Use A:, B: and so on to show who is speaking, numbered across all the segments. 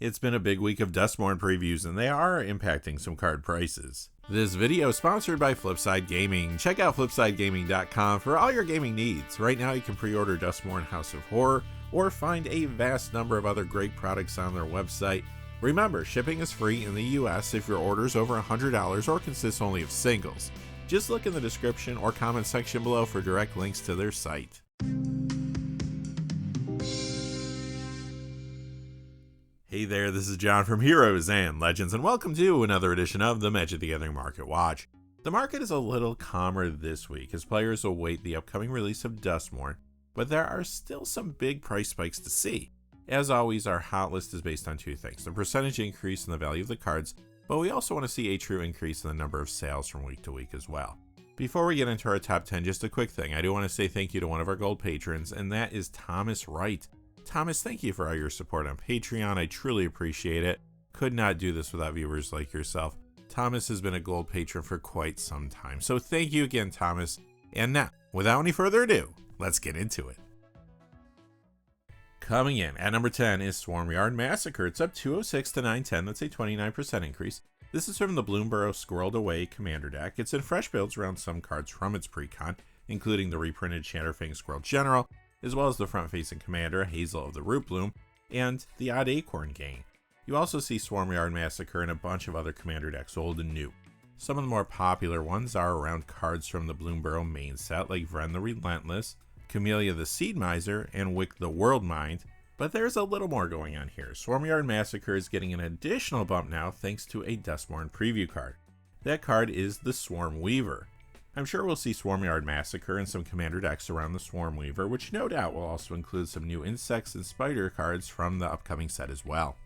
A: It's been a big week of Duskmourn previews and they are impacting some card prices. This video is sponsored by Flipside Gaming. Check out flipsidegaming.com for all your gaming needs. Right now you can pre-order Duskmourn House of Horror or find a vast number of other great products on their website. Remember, shipping is free in the US if your order is over $100 or consists only of singles. Just look in the description or comment section below for direct links to their site. Hey there, this is John from Heroes and Legends, and welcome to another edition of the Magic the Gathering Market Watch. The market is a little calmer this week as players await the upcoming release of Duskmourn, but there are still some big price spikes to see. As always, our hot list is based on two things: the percentage increase in the value of the cards, but we also want to see a true increase in the number of sales from week to week as well. Before we get into our top 10, just a quick thing. I do want to say thank you to one of our gold patrons, and that is Thomas Wright. Thomas, thank you for all your support on Patreon. I truly appreciate it. Could not do this without viewers like yourself. Thomas has been a gold patron for quite some time, so thank you again, Thomas. And now, without any further ado, let's get into it. Coming in at number 10 is Swarmyard Massacre. It's up 206 to 910. That's a 29% increase. This is from the Bloomburrow Squirreled Away Commander deck. It's in fresh builds around some cards from its pre-con, including the reprinted Shatterfang Squirrel General, as well as the front-facing commander, Hazel of the Root Bloom, and the Odd Acorn Gang. You also see Swarmyard Massacre and a bunch of other commander decks, old and new. Some of the more popular ones are around cards from the Bloomburrow main set, like Vren the Relentless, Camellia the Seed Miser, and Wick the World Mind, but there's a little more going on here. Swarmyard Massacre is getting an additional bump now thanks to a Duskmourn preview card. That card is the Swarm Weaver. I'm sure we'll see Swarmyard Massacre and some commander decks around the Swarm Weaver, which no doubt will also include some new insects and spider cards from the upcoming set as well.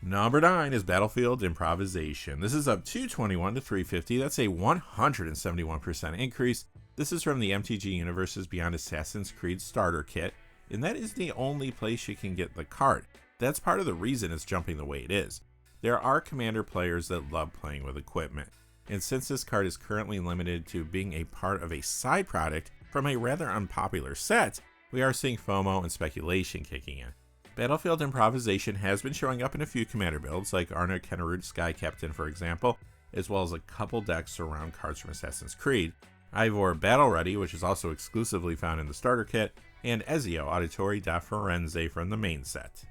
A: Number 9 is Battlefield Improvisation. This is up 221 to 350. That's a 171% increase. This is from the MTG Universe's Beyond Assassin's Creed starter kit, and that is the only place you can get the card. That's part of the reason it's jumping the way it is. There are commander players that love playing with equipment. And since this card is currently limited to being a part of a side product from a rather unpopular set, we are seeing FOMO and speculation kicking in. Battlefield Improvisation has been showing up in a few commander builds, like Arna Kennerud Sky Captain for example, as well as a couple decks around cards from Assassin's Creed, Ivor Battle Ready, which is also exclusively found in the starter kit, and Ezio Auditore da Firenze from the main set.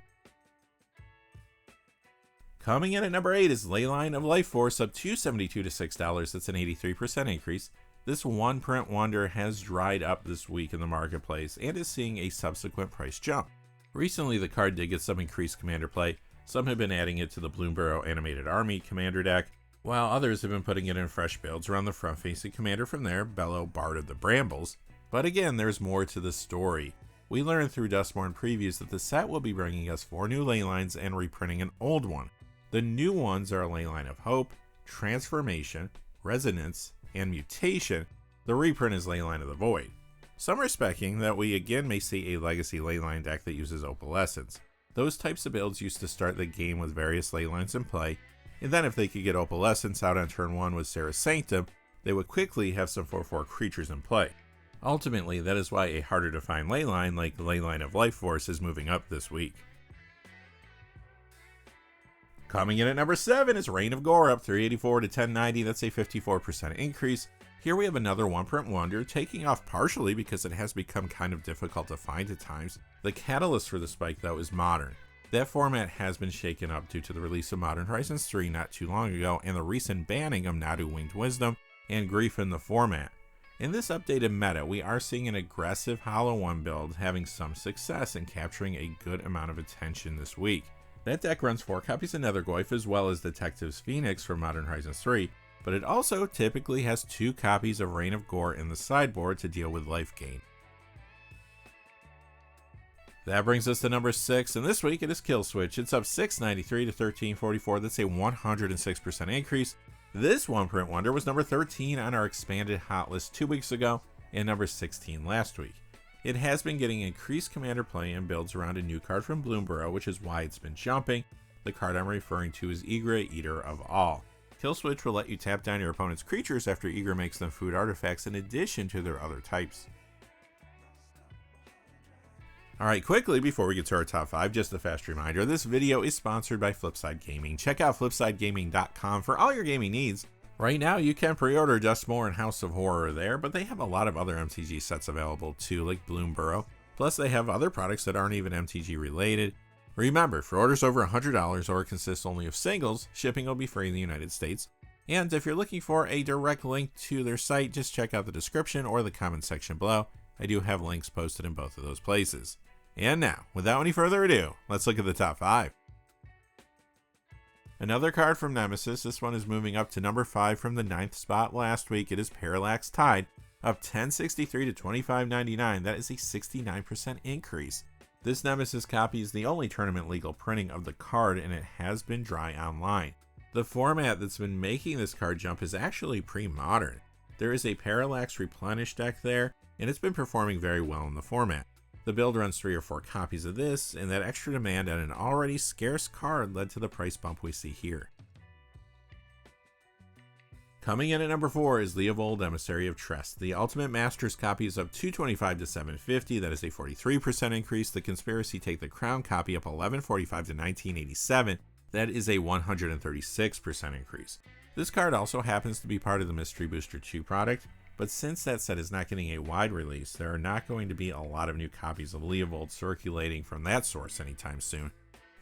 A: Coming in at number 8 is Leyline of Life Force, up $272 to $6. That's an 83% increase. This one print wonder has dried up this week in the marketplace and is seeing a subsequent price jump. Recently, the card did get some increased commander play. Some have been adding it to the Bloomburrow Animated Army commander deck, while others have been putting it in fresh builds around the front-facing commander from there, Bello Bard of the Brambles. But again, there's more to the story. We learned through Duskmourn previews that the set will be bringing us 4 new Leylines and reprinting an old one. The new ones are a Leyline of Hope, Transformation, Resonance, and Mutation. The reprint is Leyline of the Void. Some are speccing that we again may see a Legacy Leyline deck that uses Opalescence. Those types of builds used to start the game with various Leylines in play, and then if they could get Opalescence out on turn 1 with Serra's Sanctum, they would quickly have some 4/4 creatures in play. Ultimately, that is why a harder to find Leyline like the Leyline of Life Force is moving up this week. Coming in at number 7 is Reign of Gore, up 384 to 1090. That's a 54% increase. Here we have another one print wonder, taking off partially because it has become kind of difficult to find at times. The catalyst for the spike though is Modern. That format has been shaken up due to the release of Modern Horizons 3 not too long ago and the recent banning of Nadu Winged Wisdom and Grief in the format. In this updated meta, we are seeing an aggressive Hollow 1 build having some success in capturing a good amount of attention this week. That deck runs 4 copies of Nethergoyf as well as Detectives Phoenix from Modern Horizons 3, but it also typically has 2 copies of Reign of Gore in the sideboard to deal with life gain. That brings us to number 6, and this week it is Killswitch. It's up 693 to 1344. That's a 106% increase. This one print wonder was number 13 on our expanded hot list 2 weeks ago and number 16 last week. It has been getting increased commander play and builds around a new card from Bloomburrow, which is why it's been jumping. The card I'm referring to is Ygritte, Eater of All. Killswitch will let you tap down your opponent's creatures after Ygritte makes them food artifacts in addition to their other types. Alright, quickly before we get to our top 5, just a fast reminder, this video is sponsored by Flipside Gaming. Check out flipsidegaming.com for all your gaming needs. Right now, you can pre-order Duskmourn House of Horror there, but they have a lot of other MTG sets available too, like Bloomburrow. Plus, they have other products that aren't even MTG related. Remember, for orders over $100 or consists only of singles, shipping will be free in the United States. And if you're looking for a direct link to their site, just check out the description or the comment section below. I do have links posted in both of those places. And now, without any further ado, let's look at the top 5. Another card from Nemesis. This one is moving up to number 5 from the 9th spot last week. It is Parallax Tide, up 1063 to 25.99. That is a 69% increase. This Nemesis copy is the only tournament legal printing of the card, and it has been dry online. The format that's been making this card jump is actually pre-modern. There is a Parallax Replenish deck there, and it's been performing very well in the format. The build runs 3 or 4 copies of this, and that extra demand on an already scarce card led to the price bump we see here. Coming in at number 4 is Leovold, Emissary of Trest. The Ultimate Masters copy is up 225 to 750. That is a 43% increase. The Conspiracy Take the Crown copy up 1145 to 1987. That is a 136% increase. This card also happens to be part of the Mystery Booster 2 product, but since that set is not getting a wide release, there are not going to be a lot of new copies of Leovold circulating from that source anytime soon.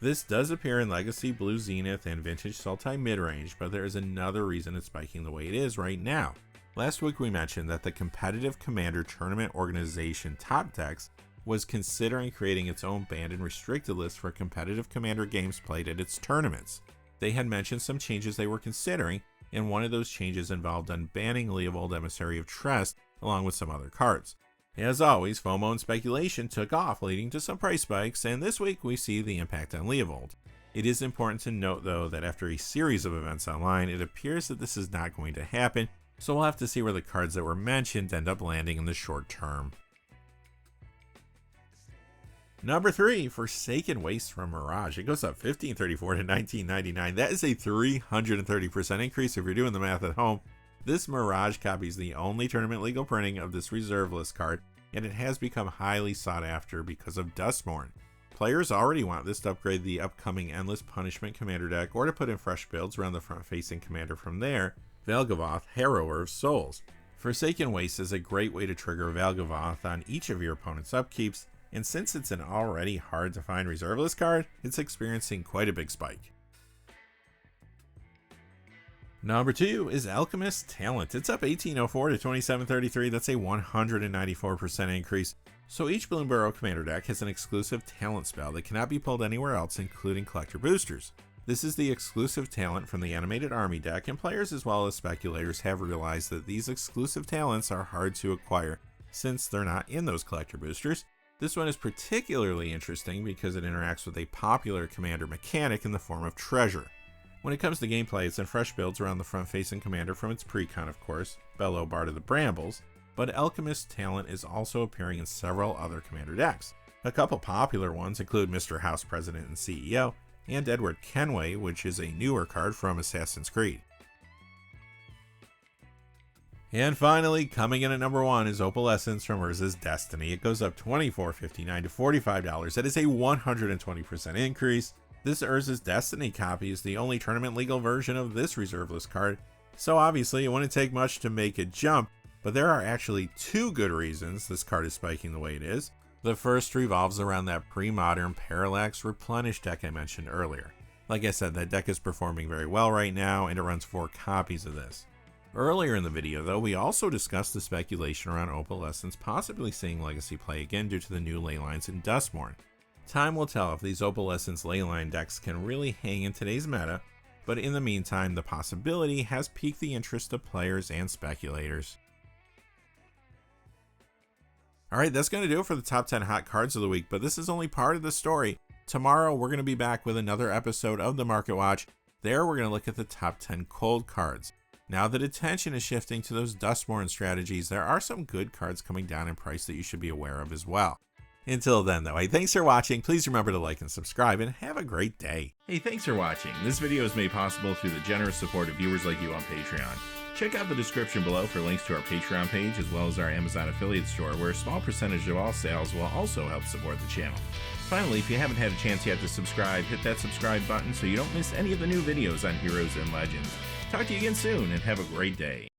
A: This does appear in Legacy Blue Zenith and Vintage Sultai midrange, but there is another reason it's spiking the way it is right now. Last week we mentioned that the Competitive Commander Tournament Organization Top Decks was considering creating its own banned and restricted list for competitive Commander games played at its tournaments. They had mentioned some changes they were considering, and one of those changes involved unbanning Leovold, Emissary of Trest, along with some other cards. As always, FOMO and speculation took off, leading to some price spikes, and this week we see the impact on Leovold. It is important to note, though, that after a series of events online, it appears that this is not going to happen, so we'll have to see where the cards that were mentioned end up landing in the short term. Number 3, Forsaken Waste from Mirage. It goes up 1534 to 1999. That is a 330% increase if you're doing the math at home. This Mirage copy is the only tournament legal printing of this reserve list card, and it has become highly sought after because of Duskmourn. Players already want this to upgrade the upcoming Endless Punishment Commander deck, or to put in fresh builds around the front-facing commander from there, Valgavoth, Harrower of Souls. Forsaken Waste is a great way to trigger Valgavoth on each of your opponent's upkeeps, and since it's an already hard to find reserve list card, it's experiencing quite a big spike. Number 2 is Alchemist Talent. It's up 1804 to 2733. That's a 194% increase. So each Bloomburrow Commander deck has an exclusive talent spell that cannot be pulled anywhere else, including collector boosters. This is the exclusive talent from the Animated Army deck, and players as well as speculators have realized that these exclusive talents are hard to acquire since they're not in those collector boosters. This one is particularly interesting because it interacts with a popular commander mechanic in the form of treasure. When it comes to gameplay, it's in fresh builds around the front-facing commander from its pre-con, of course, Bellow Bard of the Brambles, but Alchemist Talent is also appearing in several other commander decks. A couple popular ones include Mr. House President and CEO, and Edward Kenway, which is a newer card from Assassin's Creed. And finally, coming in at number 1 is Opalescence from Urza's Destiny. It goes up $24.59 to $45. That is a 120% increase. This Urza's Destiny copy is the only tournament legal version of this reserve list card, so obviously it wouldn't take much to make it jump, but there are actually 2 good reasons this card is spiking the way it is. The first revolves around that pre-modern Parallax Replenish deck I mentioned earlier. Like I said, that deck is performing very well right now, and it runs 4 copies of this. Earlier in the video, though, we also discussed the speculation around Opalescence possibly seeing Legacy play again due to the new leylines in Duskmourn. Time will tell if these Opalescence leyline decks can really hang in today's meta, but in the meantime, the possibility has piqued the interest of players and speculators. Alright, that's going to do it for the top 10 hot cards of the week, but this is only part of the story. Tomorrow, we're going to be back with another episode of the Market Watch. There, we're going to look at the top 10 cold cards. Now that attention is shifting to those Duskmourn strategies, there are some good cards coming down in price that you should be aware of as well. Until then, though, hey, thanks for watching. Please remember to like and subscribe, and have a great day. Hey, thanks for watching. This video is made possible through the generous support of viewers like you on Patreon. Check out the description below for links to our Patreon page, as well as our Amazon affiliate store, where a small percentage of all sales will also help support the channel. Finally, if you haven't had a chance yet to subscribe, hit that subscribe button so you don't miss any of the new videos on Heroes and Legends. Talk to you again soon, and have a great day.